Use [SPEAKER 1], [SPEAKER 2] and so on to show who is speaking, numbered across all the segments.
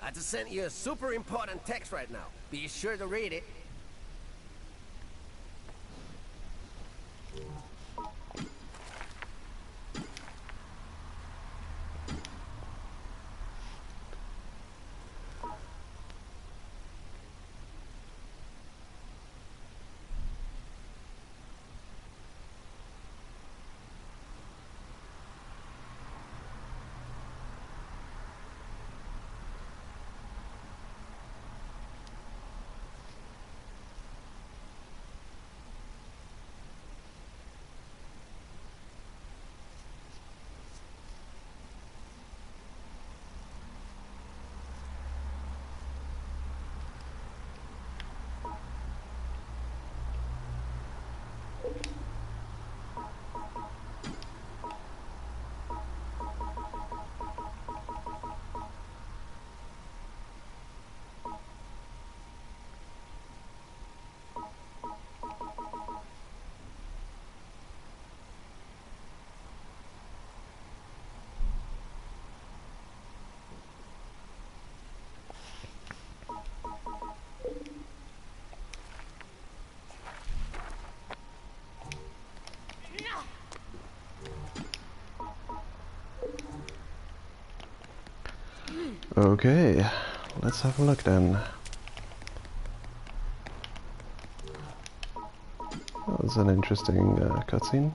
[SPEAKER 1] I just sent you a super important text right now. Be sure to read it.
[SPEAKER 2] Okay, let's have a look then. That was an interesting cutscene.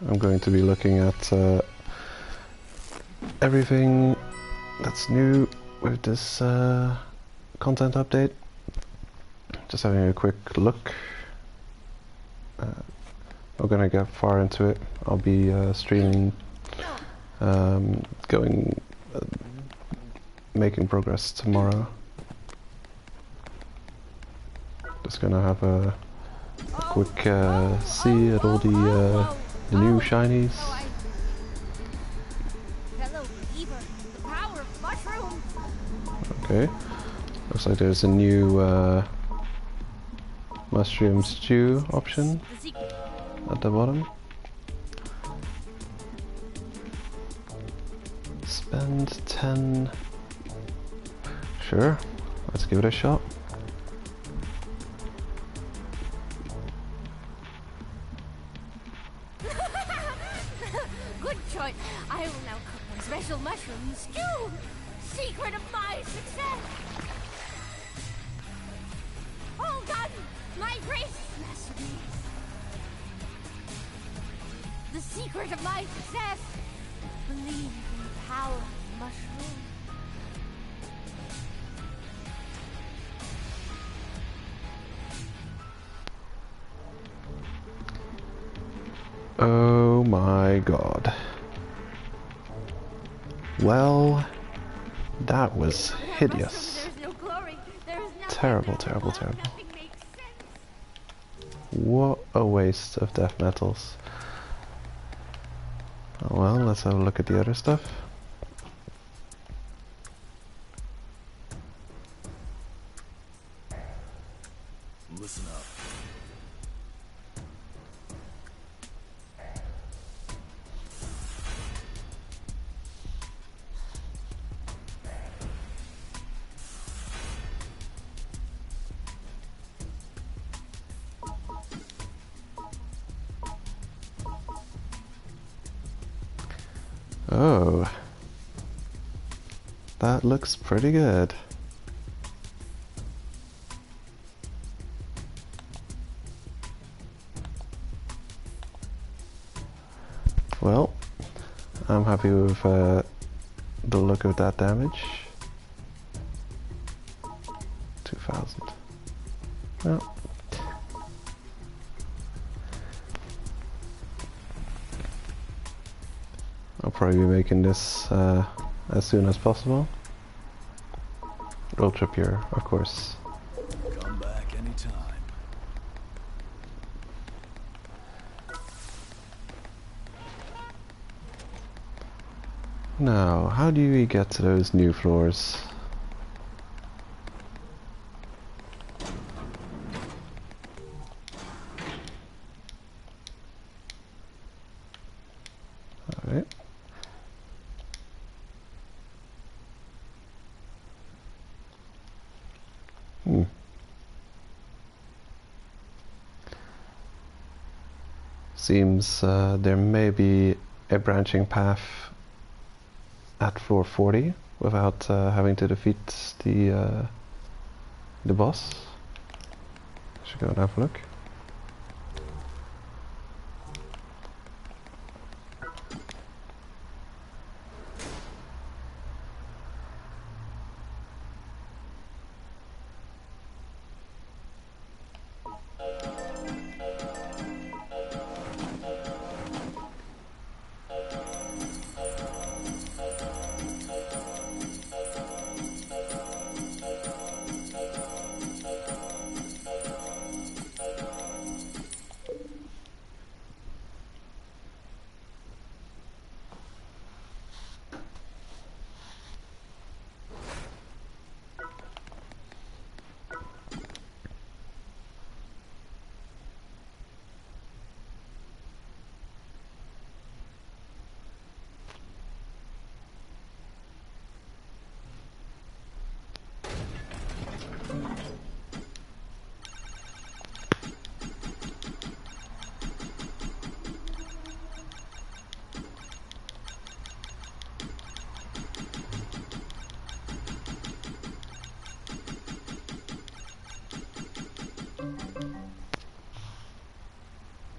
[SPEAKER 2] I'm going to be looking at everything that's new with this content update. Just having a quick look. Not gonna get far into it. I'll be streaming, making progress tomorrow. Just gonna have a quick see at all the new shinies. Okay, looks like there's a new mushroom stew option at the bottom. Spend 10. Sure, let's give it a shot.
[SPEAKER 3] Good choice. I will now cook my special mushroom stew. Secret of my success. All done. My grace, masterpiece. The secret of my success. Believe in the power of the mushroom.
[SPEAKER 2] Oh my god. Well, that was hideous. Terrible, terrible, terrible. What a waste of death metals. Oh, well, let's have a look at the other stuff.
[SPEAKER 4] Listen up.
[SPEAKER 2] Oh, that looks pretty good. Well, I'm happy with the look of that damage. 2000. Well, I'll probably be making this as soon as possible. Ultra pure, of course.
[SPEAKER 4] Come back anytime.
[SPEAKER 2] Now, how do we get to those new floors? Seems there may be a branching path at floor 40 without having to defeat the boss. Should go and have a look.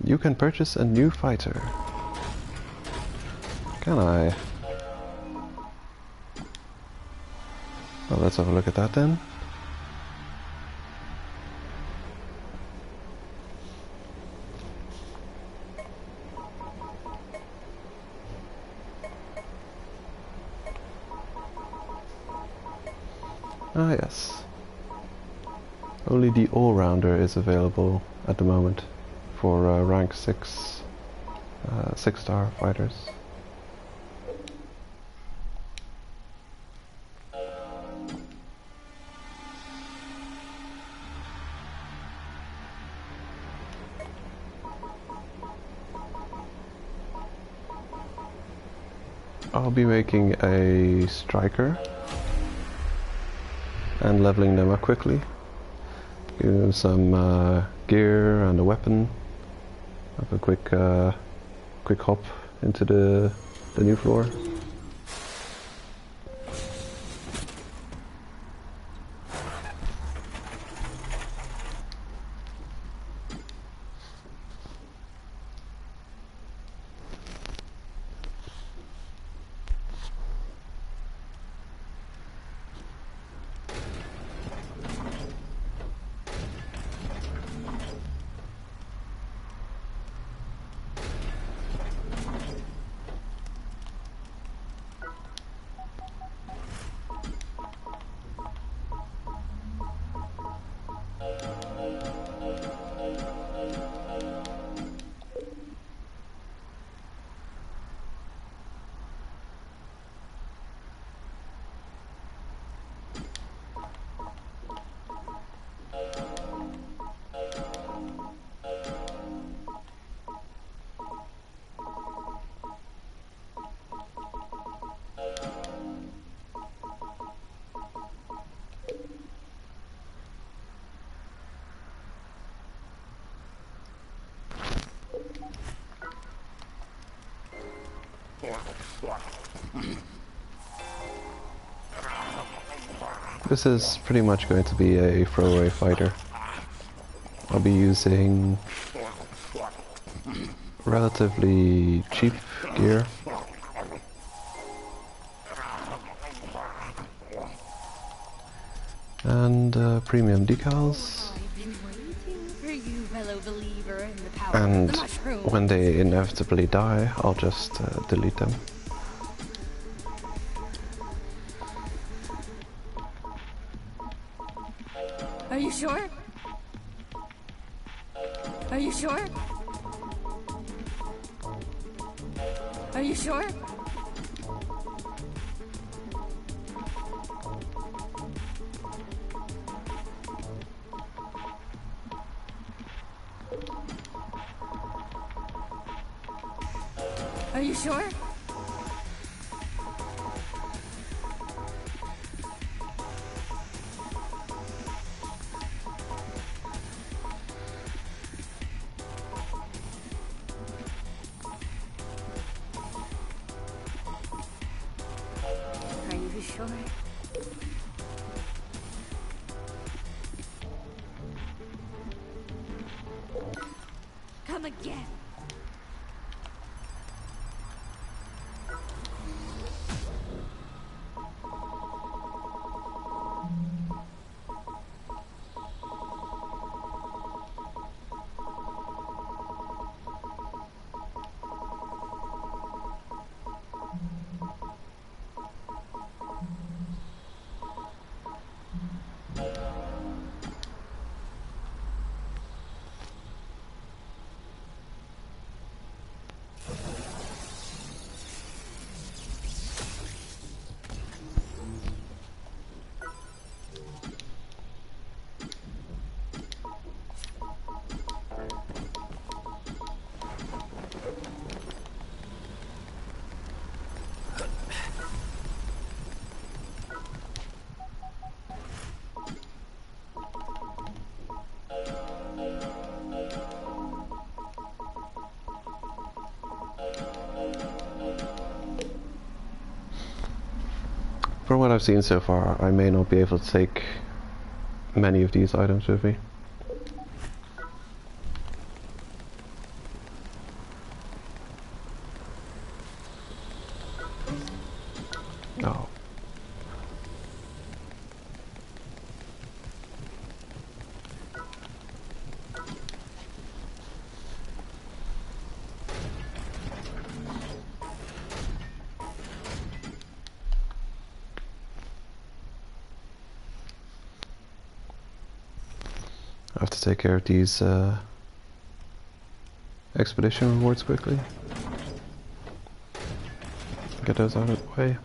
[SPEAKER 2] You can purchase a new fighter. Can I? Well, let's have a look at that then. Ah yes. Only the all-rounder is available at the moment for rank 6 6-star fighters. I'll be making a striker and leveling them up quickly. Give them some gear and a weapon. Have a quick hop into the new floor. This is pretty much going to be a throwaway fighter. I'll be using relatively cheap gear. And premium decals. And when they inevitably die, I'll just delete them.
[SPEAKER 3] Are you sure? Are you sure? Are you sure? Are you sure? gentlemen. Come again.
[SPEAKER 2] From what I've seen so far, I may not be able to take many of these items with me. Oh. I have to take care of these expedition rewards quickly. Get those out of the way.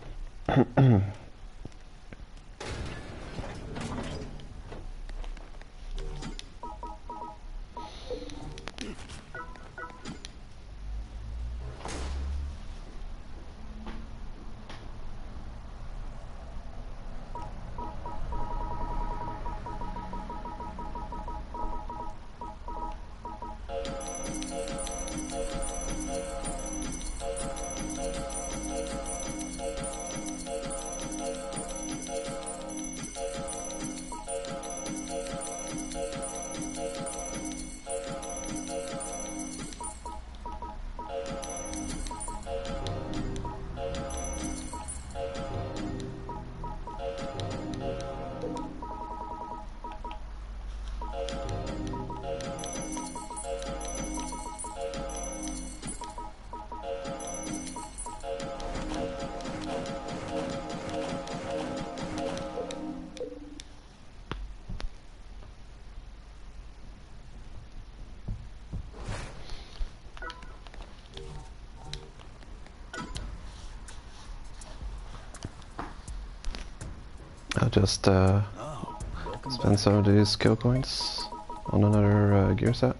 [SPEAKER 2] I'll just spend some of these skill points on another gear set.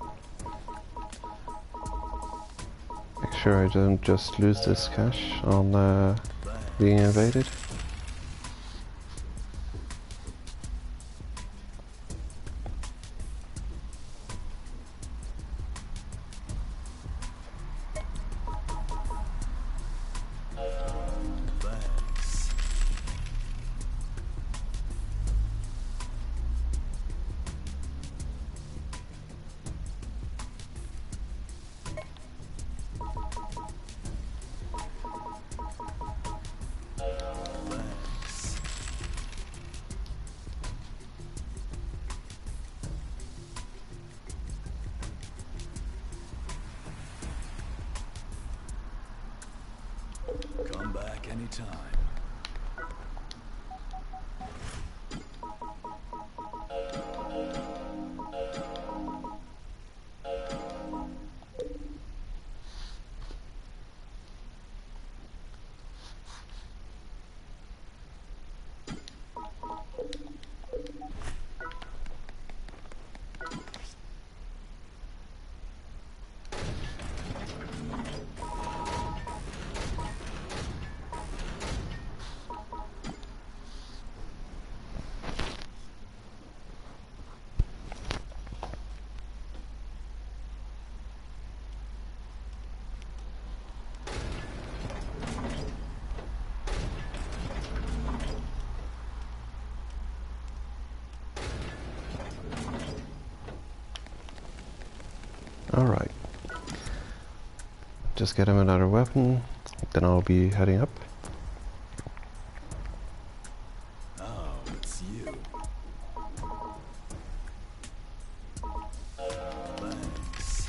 [SPEAKER 2] Make sure I don't just lose this cash on being invaded.
[SPEAKER 4] Come back anytime.
[SPEAKER 2] Alright. Just get him another weapon, then I'll be heading up.
[SPEAKER 4] Oh, it's you. Thanks.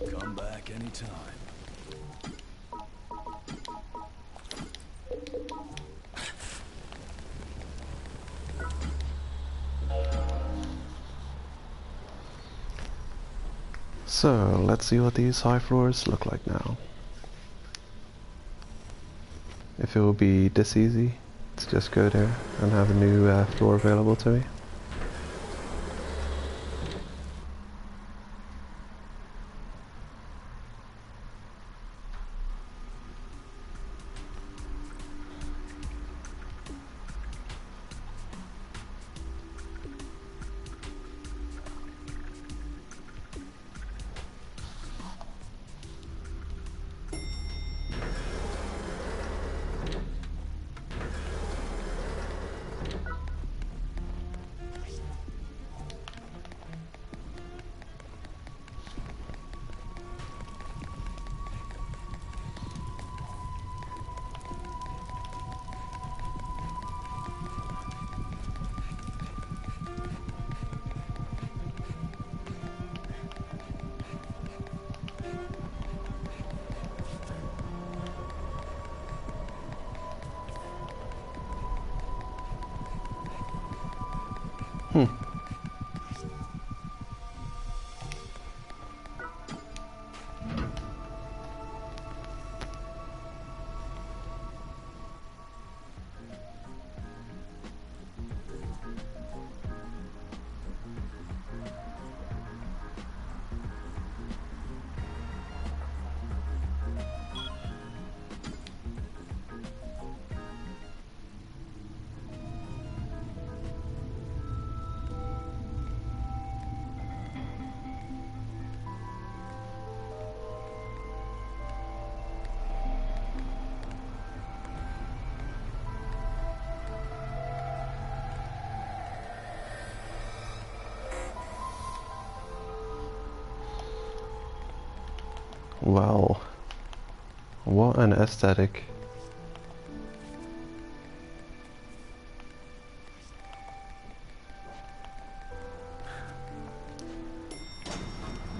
[SPEAKER 4] Come back anytime.
[SPEAKER 2] So, let's see what these high floors look like now. If it will be this easy to just go there and have a new floor available to me. Wow, what an aesthetic.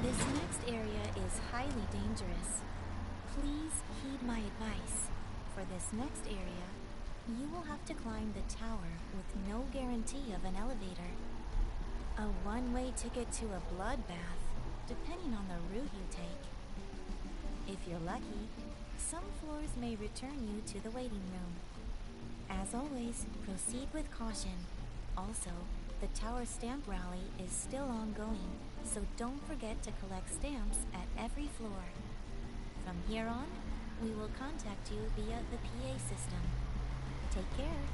[SPEAKER 5] This next area is highly dangerous. Please heed my advice. For this next area, you will have to climb the tower with no guarantee of an elevator. A one-way ticket to a bloodbath, depending on the route you take. If you're lucky, some floors may return you to the waiting room. As always, proceed with caution. Also, the tower stamp rally is still ongoing, so don't forget to collect stamps at every floor. From here on, we will contact you via the PA system. Take care.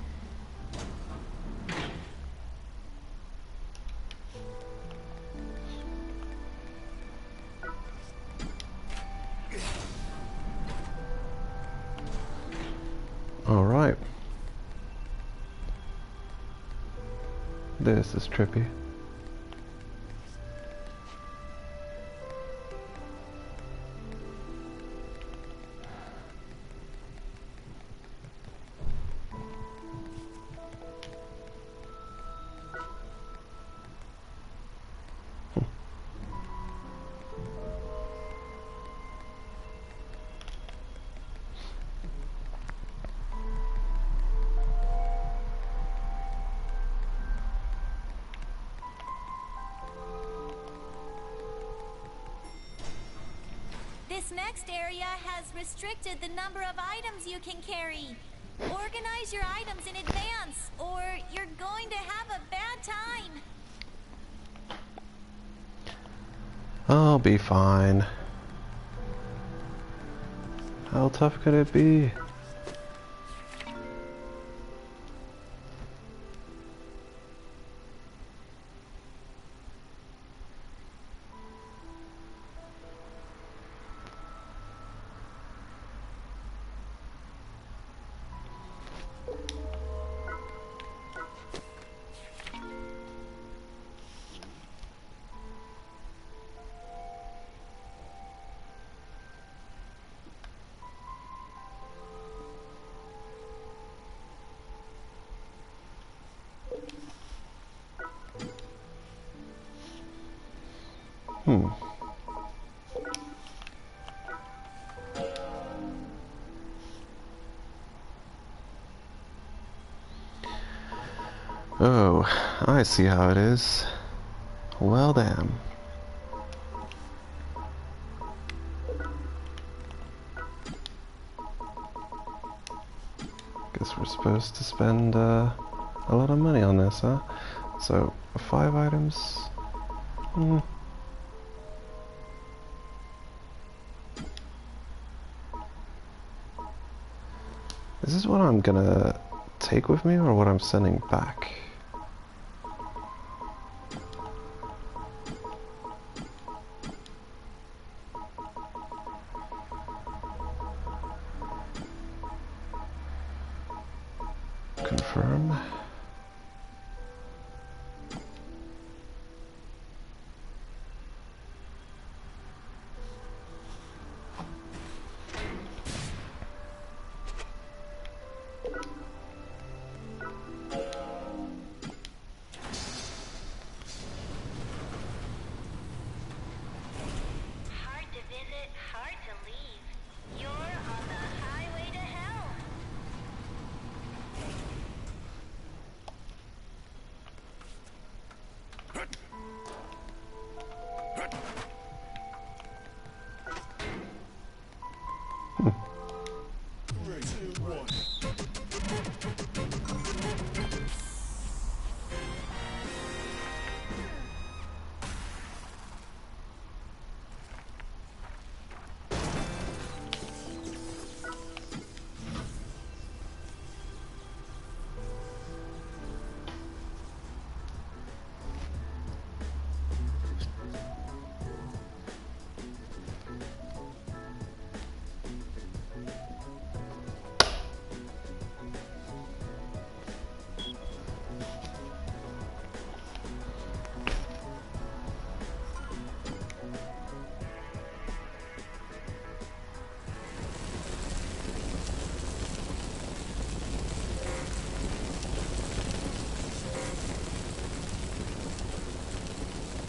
[SPEAKER 2] Alright. This is trippy.
[SPEAKER 5] This next area has restricted the number of items you can carry. Organize your items in advance, or you're going to have a bad time.
[SPEAKER 2] I'll be fine. How tough could it be? Hmm. Oh, I see how it is. Well, damn. Guess we're supposed to spend a lot of money on this, huh? So, 5 items. Hmm. Is this what I'm gonna take with me or what I'm sending back? Confirm.
[SPEAKER 5] Hard to visit, hard to leave. You're on the highway to hell.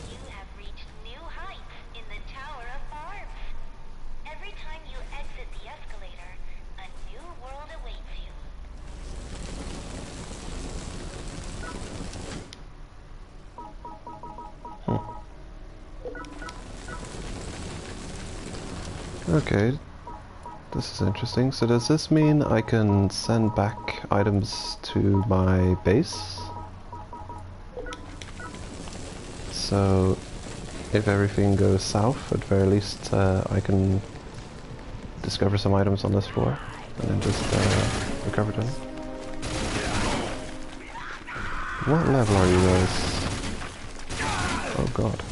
[SPEAKER 5] You have reached new heights in the Tower of Barbs. Every time you exit the escalator, a new world awaits you.
[SPEAKER 2] Okay, this is interesting. So does this mean I can send back items to my base? So if everything goes south, at very least I can discover some items on this floor and then just recover them. What level are you guys? Oh god.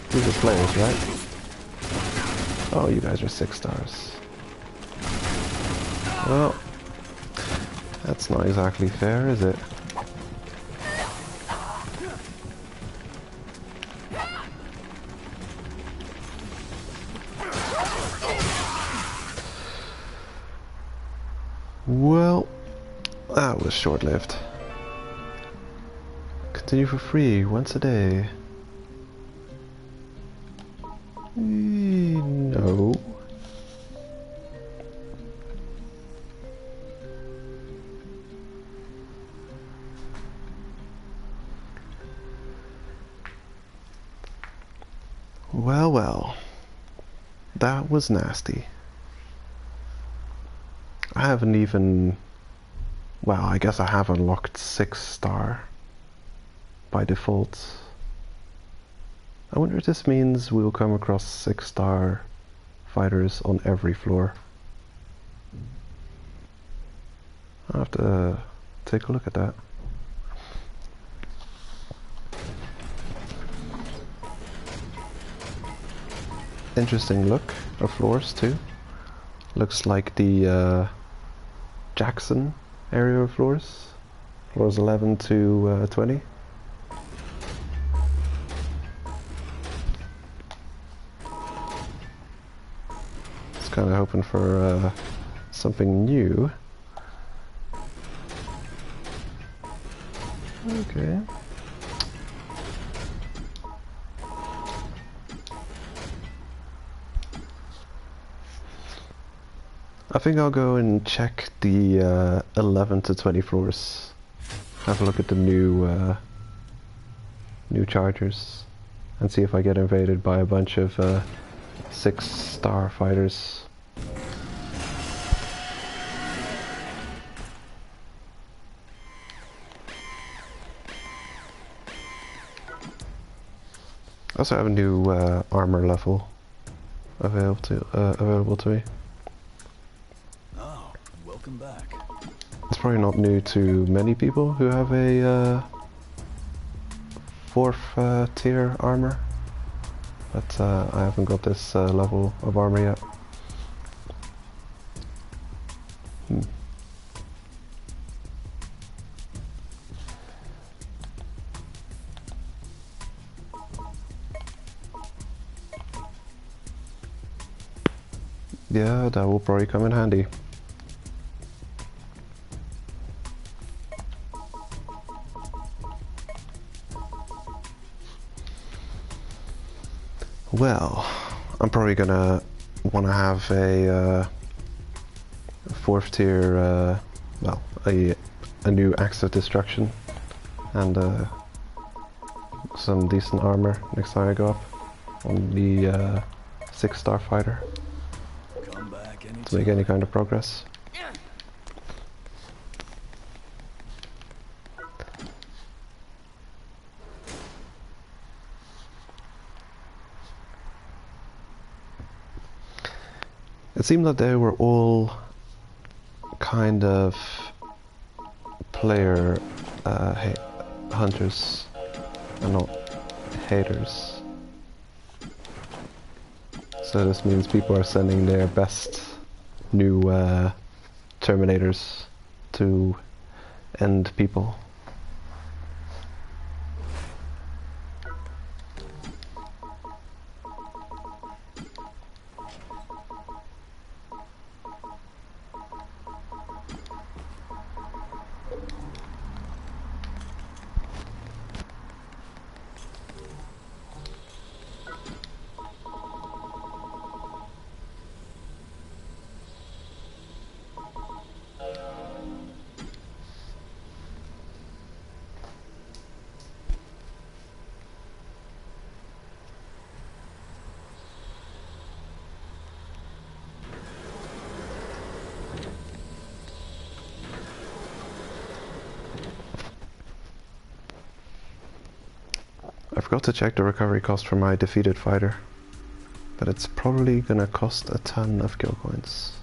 [SPEAKER 2] These are players, right? Oh, you guys are 6 stars. Well, that's not exactly fair, is it? Well, that was short-lived. Continue for free, once a day. No. Well, well. That was nasty. I haven't even... Well, I guess I have unlocked 6 star by default. I wonder if this means we'll come across 6 star fighters on every floor. I'll have to take a look at that. Interesting look of floors too. Looks like the Jackson area of floors. Floors 11 to 20. Just kind of hoping for something new. Okay. I think I'll go and check the 11 to 20 floors. Have a look at the new chargers and see if I get invaded by a bunch of 6-star fighters. I also have a new armor level available to me.
[SPEAKER 4] Oh, welcome back.
[SPEAKER 2] It's probably not new to many people who have a 4th tier armor, but I haven't got this level of armor yet. Yeah, that will probably come in handy. Well, I'm probably gonna want to have a 4th tier, well, a new axe of destruction and some decent armor next time I go up on the 6-star fighter
[SPEAKER 4] Come back
[SPEAKER 2] to
[SPEAKER 4] anytime.
[SPEAKER 2] make any kind of progress. It seemed that they were all kind of player hunters and not haters. So this means people are sending their best new Terminators to end people. I forgot to check the recovery cost for my defeated fighter, but it's probably gonna cost a ton of kill coins.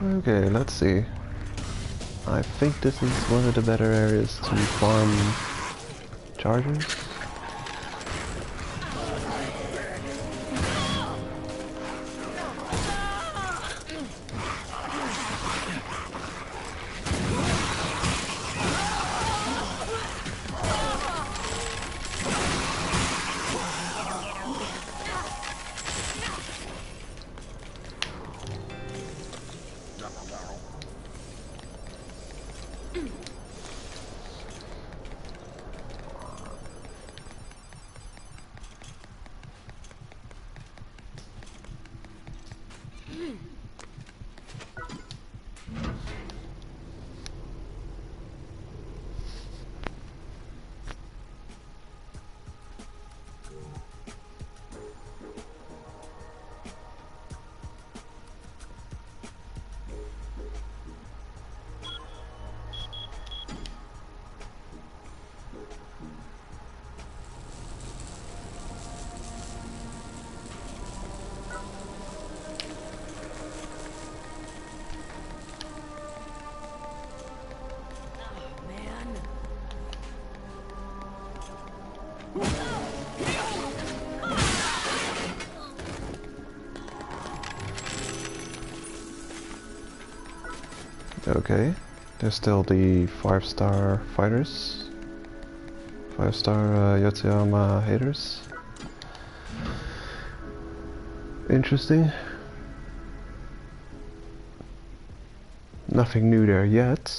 [SPEAKER 2] Okay, let's see. I think this is one of the better areas to farm chargers. Okay, there's still the 5-star fighters. 5-star Yotsuyama haters. Interesting. Nothing new there yet.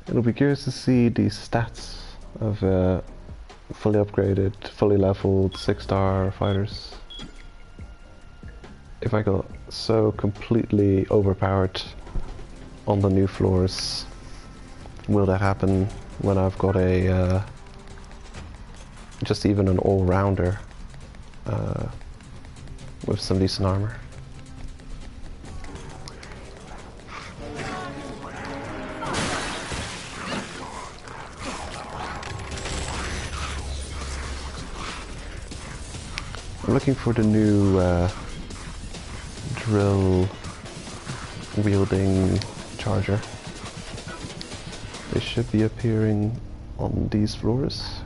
[SPEAKER 2] It'll be curious to see the stats of fully upgraded, fully leveled 6-star fighters. If I got so completely overpowered on the new floors, will that happen when I've got a just even an all-rounder with some decent armor? I'm looking for the new drill wielding charger. They should be appearing on these floors.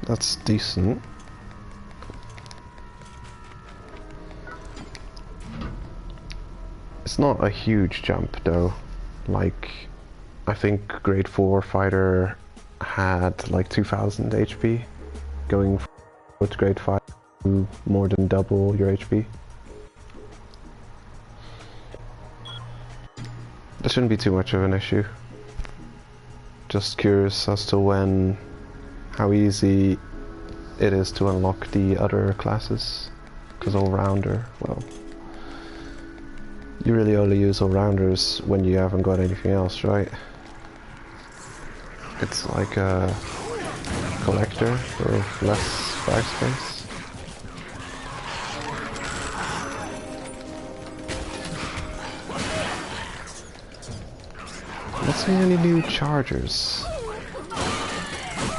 [SPEAKER 2] That's decent. It's not a huge jump though. Like, I think grade 4 fighter had like 2000 HP. Going with grade 5 to more than double your HP. That shouldn't be too much of an issue. Just curious as to how easy it is to unlock the other classes. Because all-rounder, well, you really only use all-rounders when you haven't got anything else, right? It's like a collector with less bag space. I'm not seeing any new chargers.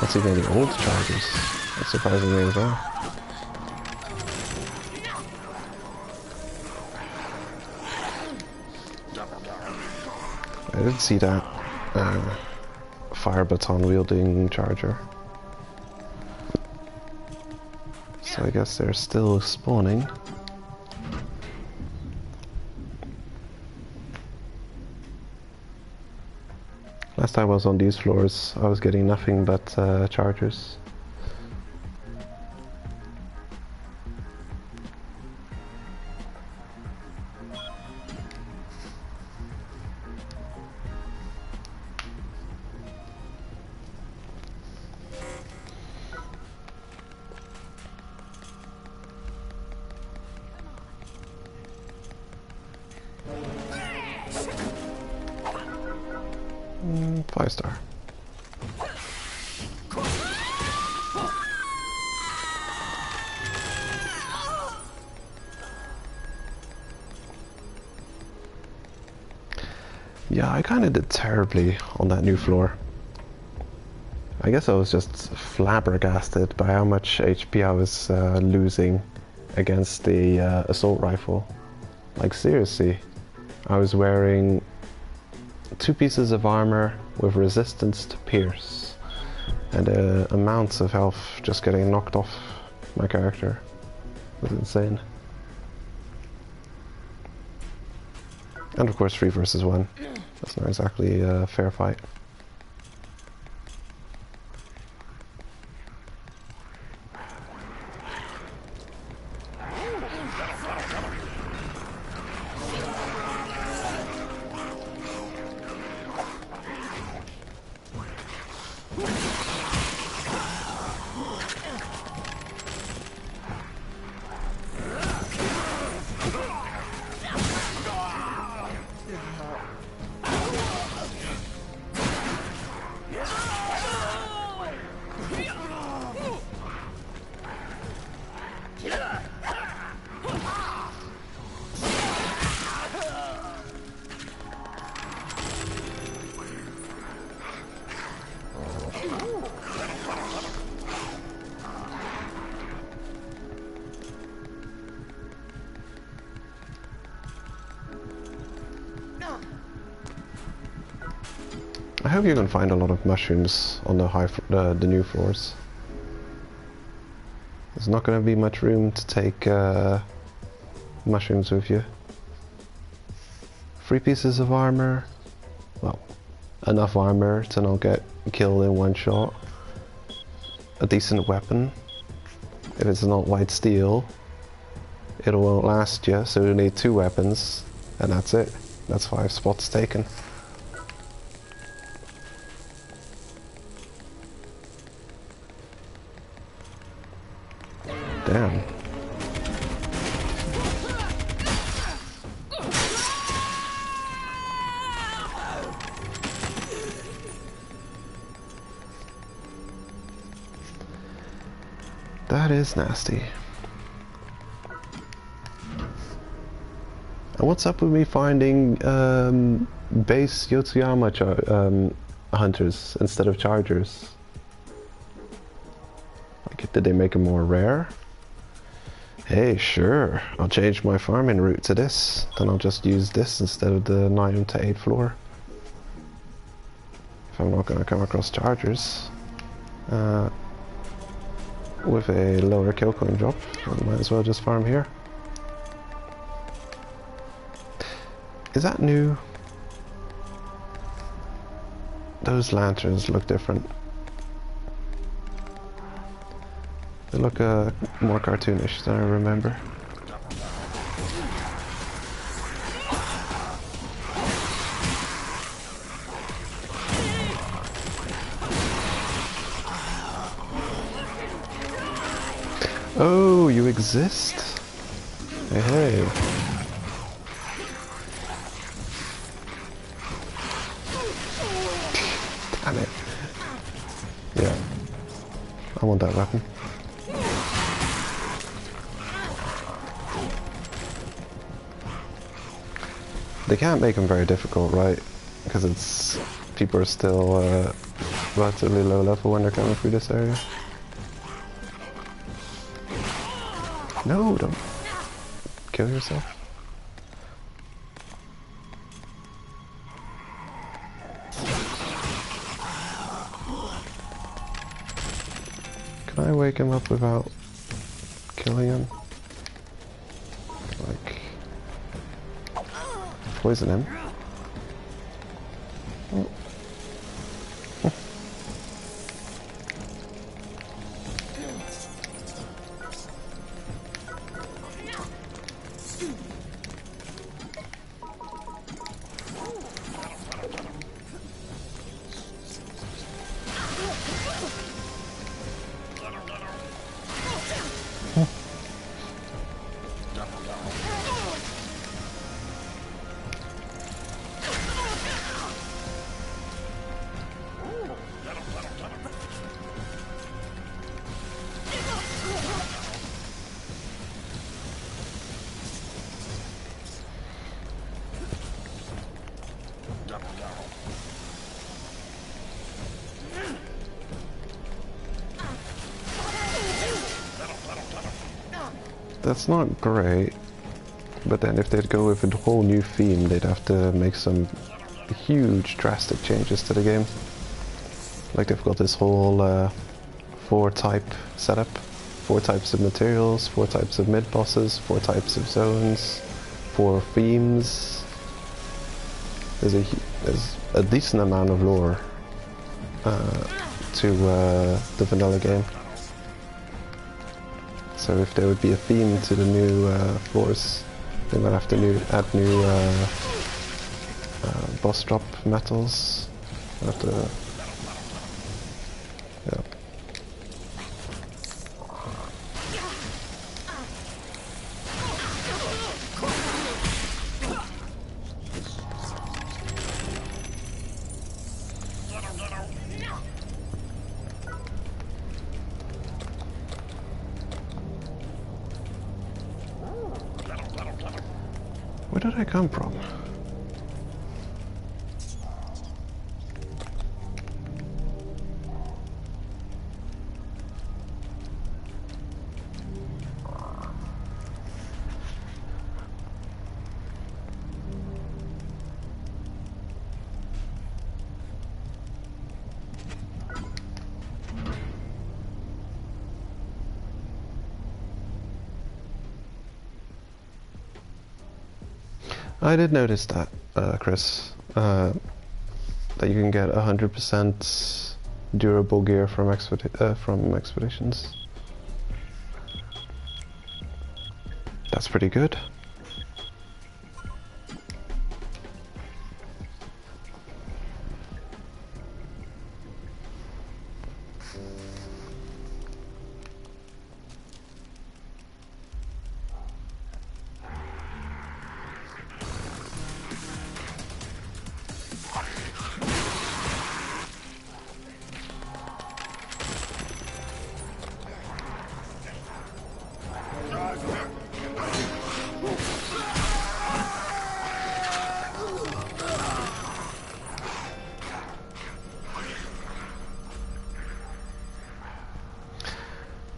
[SPEAKER 2] Not seeing any old chargers. That's surprising me as well. I didn't see that fire baton wielding charger. So I guess they're still spawning. Last time I was on these floors, I was getting nothing but chargers. Five-star. Yeah, I kinda did terribly on that new floor. I guess I was just flabbergasted by how much HP I was losing against the assault rifle. Like seriously, I was wearing 2 pieces of armor with resistance to pierce and amounts of health just getting knocked off my character. It was insane. And of course 3 versus 1. That's not exactly a fair fight. I hope you can find a lot of mushrooms on the new floors. There's not going to be much room to take mushrooms with you. 3 pieces of armor. Well, enough armor to not get killed in one shot. A decent weapon. If it's not white steel, it won't last you, so you need 2 weapons, and that's it. That's 5 spots taken. Damn. That is nasty. And what's up with me finding base Yotsuyama hunters instead of chargers? Like, did they make them more rare? Hey, sure, I'll change my farming route to this. Then I'll just use this instead of the 9 to 8 floor. If I'm not going to come across chargers with a lower kill coin drop, I might as well just farm here. Is that new? Those lanterns look different. They look more cartoonish than I remember. Oh, you exist? Hey, hey. Damn it. Yeah. I want that weapon. They can't make them very difficult, right? Because it's... people are still relatively low level when they're coming through this area. No, don't kill yourself. Can I wake him up without killing him? Like... poison him? Oh. That's not great. But then if they'd go with a whole new theme, they'd have to make some huge drastic changes to the game. Like they've got this whole 4-type setup. 4 types of materials, 4 types of mid-bosses, 4 types of zones, 4 themes. There's a decent amount of lore to the vanilla game. So if there would be a theme to the new floors, they might have to add new boss drop metals. Have to, yeah. Where did I come from? I did notice that, Chris, that you can get 100% durable gear from expeditions. That's pretty good.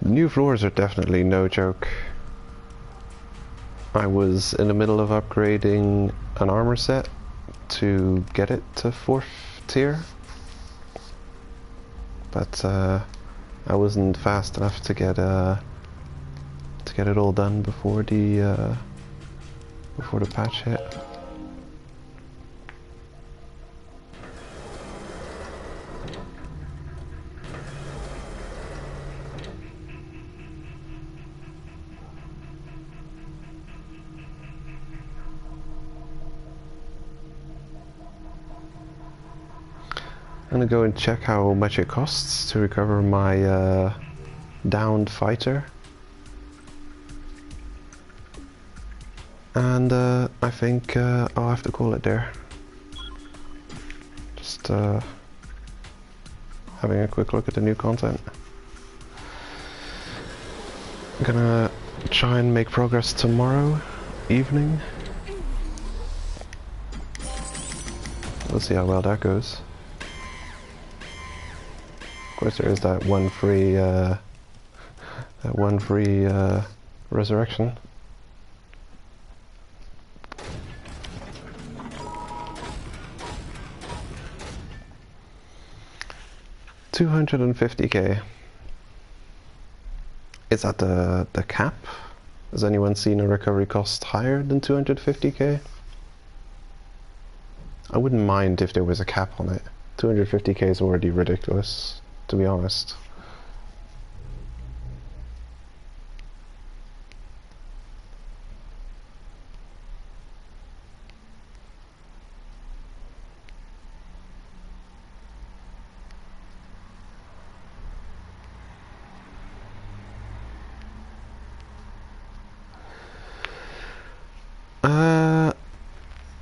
[SPEAKER 2] The new floors are definitely no joke. I was in the middle of upgrading an armor set to get it to 4th tier, but I wasn't fast enough to get it all done before the patch hit. I'm gonna go and check how much it costs to recover my downed fighter. And I think I'll have to call it there. Just having a quick look at the new content. I'm gonna try and make progress tomorrow evening. We'll see how well that goes. Of course, there is that one free resurrection. $250K. Is that the cap? Has anyone seen a recovery cost higher than 250K? I wouldn't mind if there was a cap on it. 250K is already ridiculous, to be honest.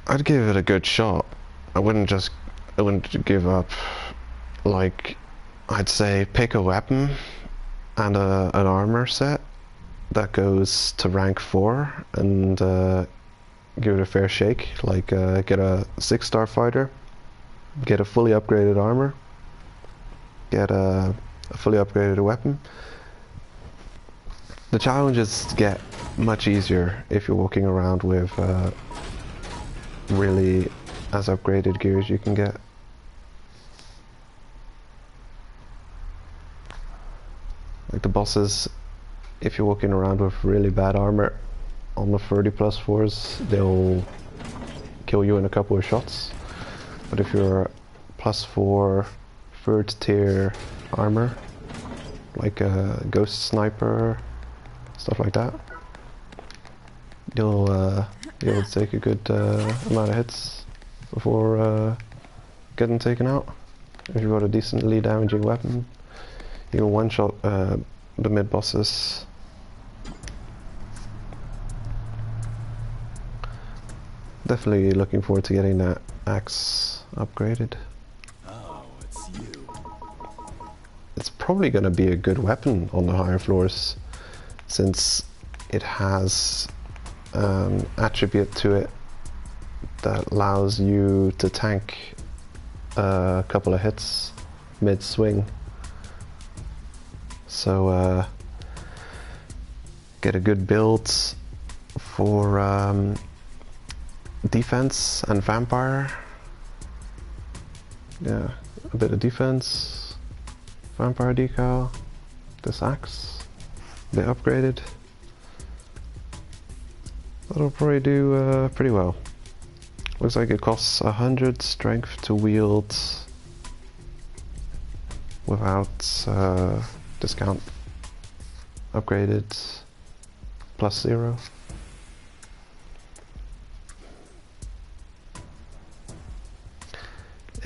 [SPEAKER 2] I'd give it a good shot. I wouldn't give up. Like, I'd say pick a weapon and an armor set that goes to rank 4 and give it a fair shake. Like, get a 6-star fighter, get a fully upgraded armor, get a fully upgraded weapon. The challenge is to get much easier if you're walking around with really as upgraded gear as you can get. Like the bosses, if you're walking around with really bad armor on the 30+4s, they'll kill you in a couple of shots. But if you're +4 3rd tier armor, like a ghost sniper, stuff like that, you'll be able to take a good amount of hits before getting taken out. If you've got a decently damaging weapon, you can one-shot the mid-bosses. Definitely looking forward to getting that axe upgraded.
[SPEAKER 4] Oh, it's you.
[SPEAKER 2] It's probably going to be a good weapon on the higher floors, since it has an attribute to it that allows you to tank a couple of hits mid-swing. So get a good build for defense and vampire. Yeah, a bit of defense, vampire decal, this axe, a bit upgraded. That'll probably do pretty well. Looks like it costs 100 strength to wield without discount. Upgraded +0.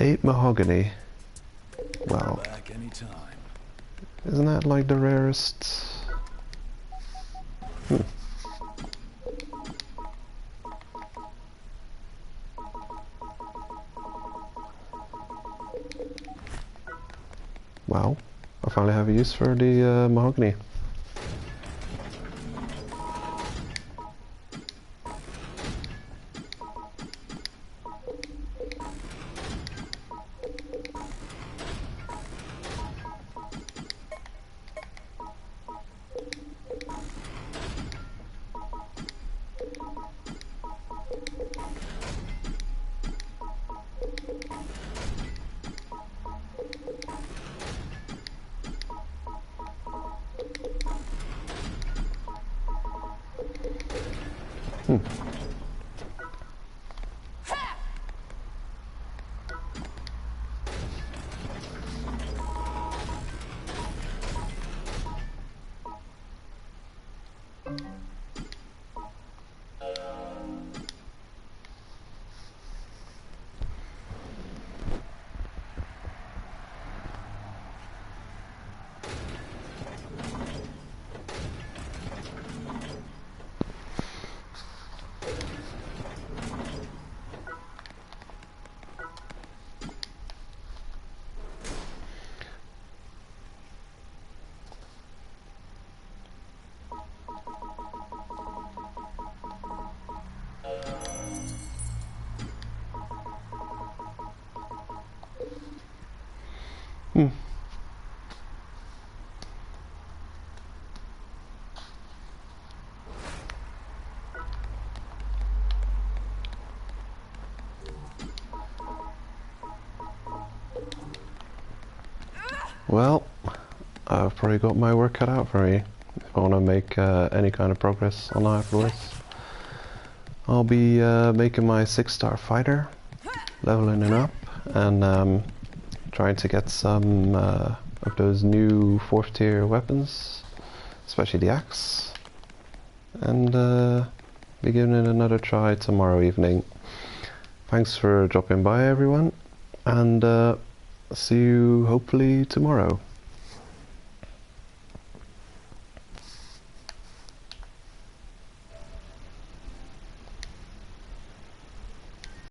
[SPEAKER 2] Eight mahogany. Wow.
[SPEAKER 4] Back anytime.
[SPEAKER 2] Isn't that like the rarest? Wow. I finally have a use for the mahogany. Well, I've probably got my work cut out for me if I want to make any kind of progress on the high floors. I'll be making my 6-star fighter, leveling it up, and trying to get some of those new 4th tier weapons, especially the axe, and be giving it another try tomorrow evening. Thanks for dropping by, everyone, and see you hopefully tomorrow.